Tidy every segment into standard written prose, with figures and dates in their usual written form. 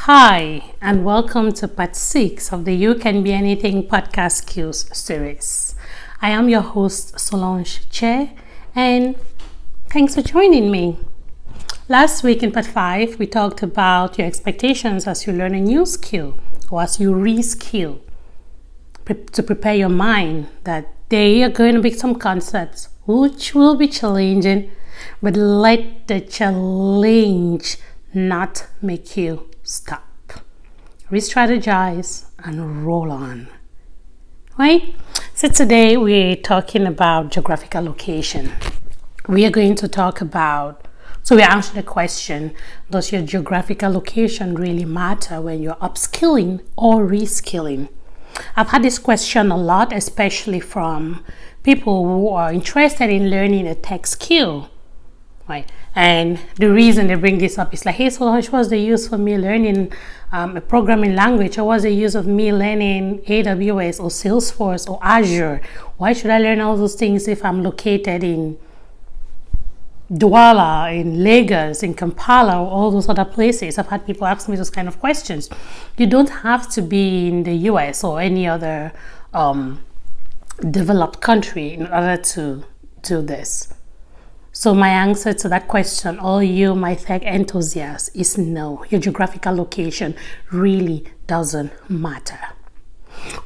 Hi, and welcome to part 6 of the You Can Be Anything podcast skills series. I am your host, Solange Chair, and thanks for joining me. Last week in part 5, we talked about your expectations as you learn a new skill or as you re-skill to prepare your mind that there are going to be some concepts which will be challenging, but let the challenge not make you stop. Re-strategize and roll on. Right? So today we're talking about geographical location. We are going to talk about, so we're answering the question, does your geographical location really matter when you're upskilling or reskilling? I've had this question a lot, especially from people who are interested in learning a tech skill. Right. And the reason they bring this up is like, hey, Solange, what's the use for me learning a programming language? Or what's the use of me learning AWS or Salesforce or Azure? Why should I learn all those things if I'm located in Douala, in Lagos, in Kampala, or all those other places? I've had people ask me those kind of questions. You don't have to be in the US or any other developed country in order to do this. So my answer to that question, all you my tech enthusiasts, is no. Your geographical location really doesn't matter.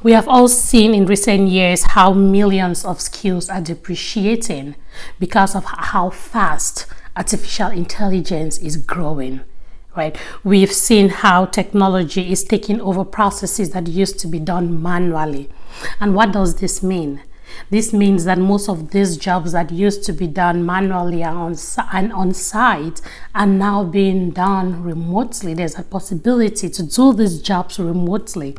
We have all seen in recent years how millions of skills are depreciating because of how fast artificial intelligence is growing. Right? We've seen how technology is taking over processes that used to be done manually. And what does this mean? This means that most of these jobs that used to be done manually and on site are now being done remotely. There's a possibility to do these jobs remotely.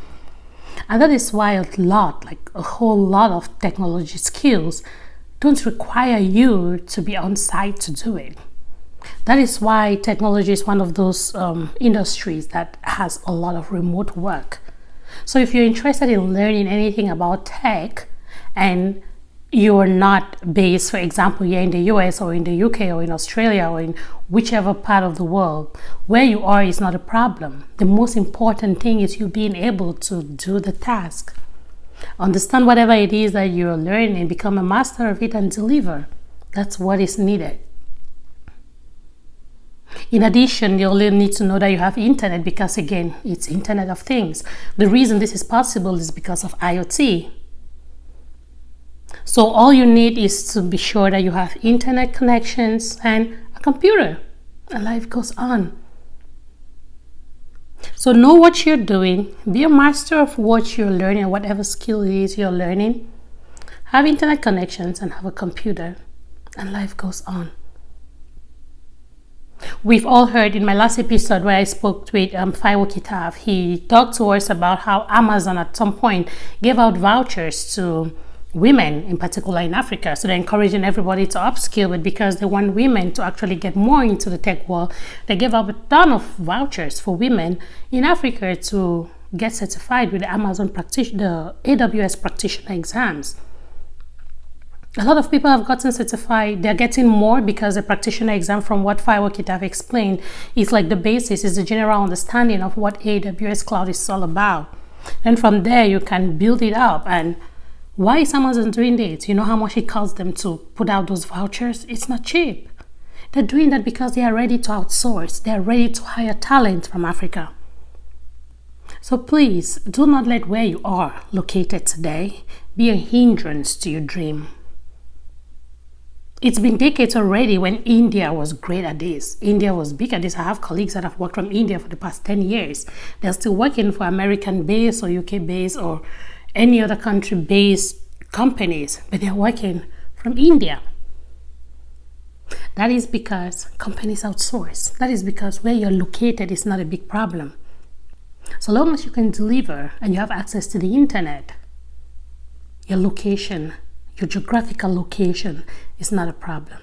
And that is why a whole lot of technology skills don't require you to be on site to do it. That is why technology is one of those industries that has a lot of remote work. So if you're interested in learning anything about tech, and you're not based, for example, here in the US or in the UK or in Australia or in whichever part of the world, where you are is not a problem. The most important thing is you being able to do the task. Understand whatever it is that you're learning, become a master of it and deliver. That's what is needed. In addition, you only need to know that you have internet because, again, it's Internet of Things. The reason this is possible is because of IoT. So all you need is to be sure that you have internet connections and a computer, and life goes on. So know what you're doing, be a master of what you're learning, whatever skill it is you're learning. Have internet connections and have a computer, and life goes on. We've all heard in my last episode where I spoke with Faiwo, he talked to us about how Amazon at some point gave out vouchers to women, in particular in Africa. So they're encouraging everybody to upskill, but because they want women to actually get more into the tech world, they gave up a ton of vouchers for women in Africa to get certified with the the AWS practitioner exams. A lot of people have gotten certified. They're getting more because the practitioner exam, from what Faiwo explained, is like the basis, is the general understanding of what AWS cloud is all about. Then from there, you can build it up. And why is Amazon doing this? You know how much it costs them to put out those vouchers? It's not cheap. They're doing that because they are ready to outsource. They are ready to hire talent from Africa. So please, do not let where you are located today be a hindrance to your dream. It's been decades already when India was great at this. India was big at this. I have colleagues that have worked from India for the past 10 years. They're still working for American-based or UK-based or any other country-based companies, but they're working from India. That is because companies outsource. That is because where you're located is not a big problem. So long as you can deliver and you have access to the internet, your location, your geographical location is not a problem.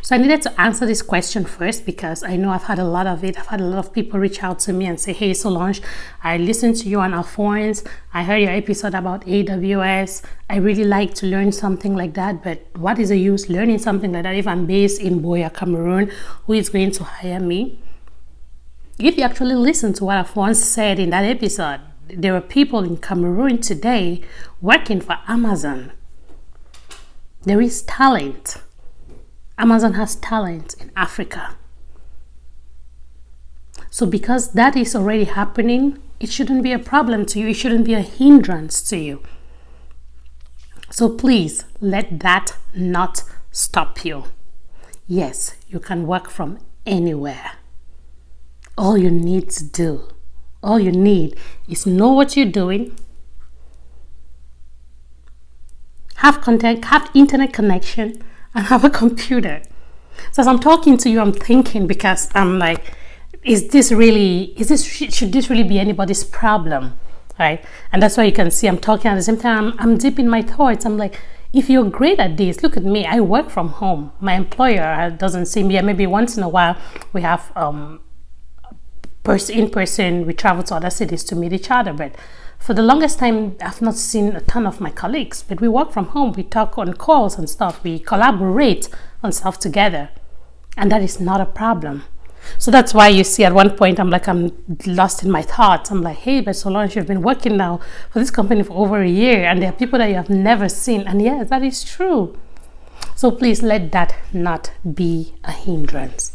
So I needed to answer this question first because I know I've had a lot of it. I've had a lot of people reach out to me and say, hey, Solange, I listened to you on our phones. I heard your episode about AWS. I really like to learn something like that, but what is the use learning something like that if I'm based in Buea, Cameroon? Who is going to hire me? If you actually listen to what I've once said in that episode, there are people in Cameroon today working for Amazon. There is talent. Amazon has talent in Africa. So because that is already happening, it shouldn't be a problem to you. It shouldn't be a hindrance to you. So please let that not stop you. Yes, you can work from anywhere. All you need is know what you're doing, have content, have internet connection, and have a computer. So as I'm talking to you, I'm thinking, because I'm like, should this really be anybody's problem, right? And that's why you can see I'm talking at the same time. I'm deep in my thoughts. I'm like, if you're great at this, look at me. I work from home. My employer doesn't see me. Maybe once in a while we have in person. We travel to other cities to meet each other. But for the longest time, I've not seen a ton of my colleagues. But we work from home. We talk on calls and stuff. We collaborate on stuff together, and that is not a problem. So that's why you see at one point I'm lost in my thoughts. I'm like, hey, but Solange, you've been working now for this company for over a year, and there are people that you have never seen. And yes, that is true. So please let that not be a hindrance.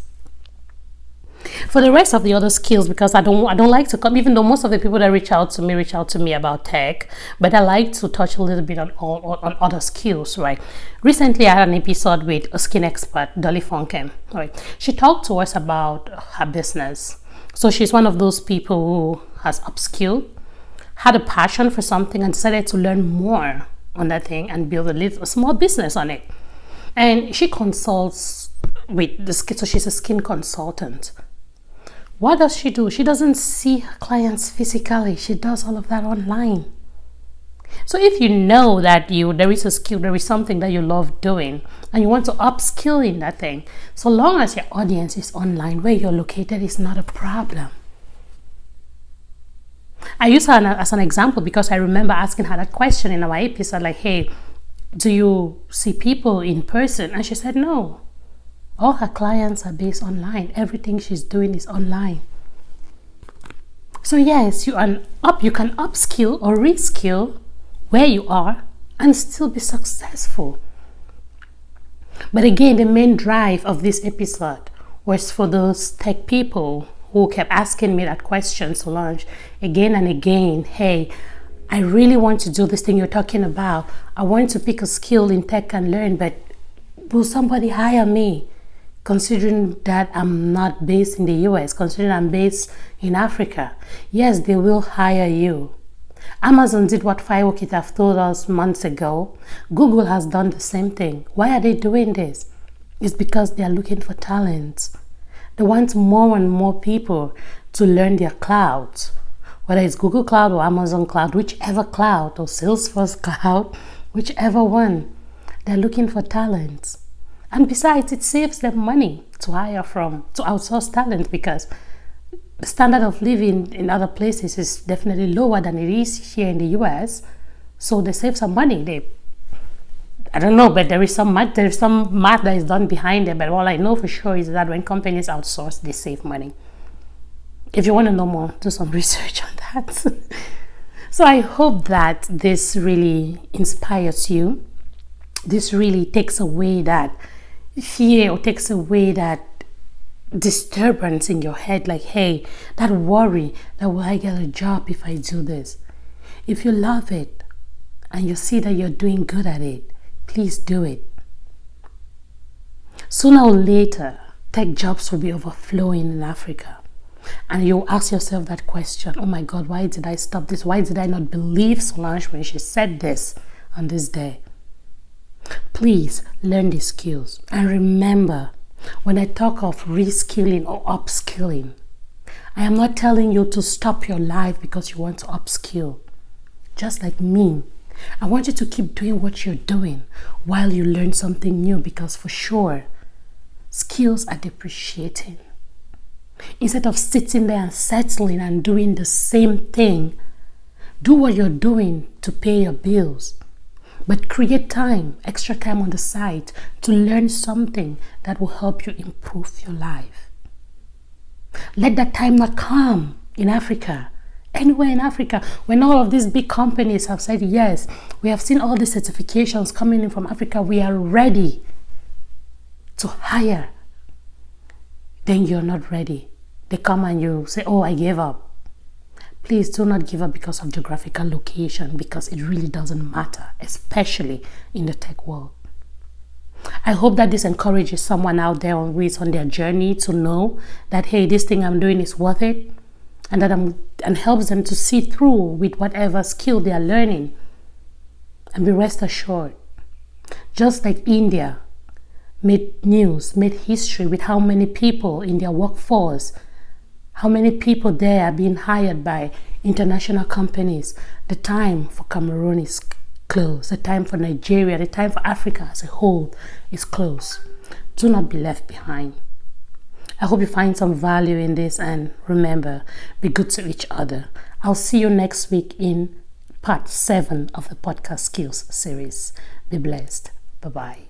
For the rest of the other skills, because I don't like to come, even though most of the people that reach out to me about tech, but I like to touch a little bit on other skills, right? Recently, I had an episode with a skin expert, Dolly Funken, right? She talked to us about her business. So she's one of those people who has upskilled, had a passion for something, and decided to learn more on that thing and build a small business on it. And she consults with the skin, so she's a skin consultant. What does she do? She doesn't see her clients physically. She does all of that online. So if you know that there is a skill, there is something that you love doing, and you want to upskill in that thing, so long as your audience is online, where you're located is not a problem. I use her as an example because I remember asking her that question in our episode, like, hey, do you see people in person? And she said no. All her clients are based online. Everything she's doing is online. So yes, you can upskill or reskill where you are and still be successful. But again, the main drive of this episode was for those tech people who kept asking me that question, Solange, again and again. Hey, I really want to do this thing you're talking about. I want to pick a skill in tech and learn, but will somebody hire me? Considering that I'm not based in the US, considering I'm based in Africa, yes, they will hire you. Amazon did what Firewalk have told us months ago. Google has done the same thing. Why are they doing this? It's because they are looking for talent. They want more and more people to learn their clouds, whether it's Google Cloud or Amazon Cloud, whichever cloud, or Salesforce Cloud, whichever one. They're looking for talent. And besides, it saves them money to outsource talent, because the standard of living in other places is definitely lower than it is here in the US. So they save some money. I don't know, but there is some math that is done behind it. But all I know for sure is that when companies outsource, they save money. If you want to know more, do some research on that. So I hope that this really inspires you. This really takes away that fear, or takes away that disturbance in your head, like, hey, that worry that will I get a job if I do this. If you love it and you see that you're doing good at it, please do it. Sooner or later, tech jobs will be overflowing in Africa, and you'll ask yourself that question, oh my God, why did I stop this? Why did I not believe Solange when she said this on this day? Please learn these skills. And remember, when I talk of reskilling or upskilling, I am not telling you to stop your life because you want to upskill. Just like me, I want you to keep doing what you're doing while you learn something new, because for sure, skills are depreciating. Instead of sitting there and settling and doing the same thing, do what you're doing to pay your bills. But create time, extra time on the side to learn something that will help you improve your life. Let that time not come in Africa. Anywhere in Africa, when all of these big companies have said, yes, we have seen all the certifications coming in from Africa, we are ready to hire, then you're not ready. They come and you say, oh, I gave up. Please do not give up because of geographical location, because it really doesn't matter, especially in the tech world. I hope that this encourages someone out there who is on their journey to know that, hey, this thing I'm doing is worth it, and and helps them to see through with whatever skill they are learning. And be rest assured, just like India made news, made history with how many people in their workforce, how many people there are being hired by international companies, the time for Cameroon is close. The time for Nigeria, the time for Africa as a whole is close. Do not be left behind. I hope you find some value in this, and remember, be good to each other. I'll see you next week in part 7 of the podcast skills series. Be blessed. Bye-bye.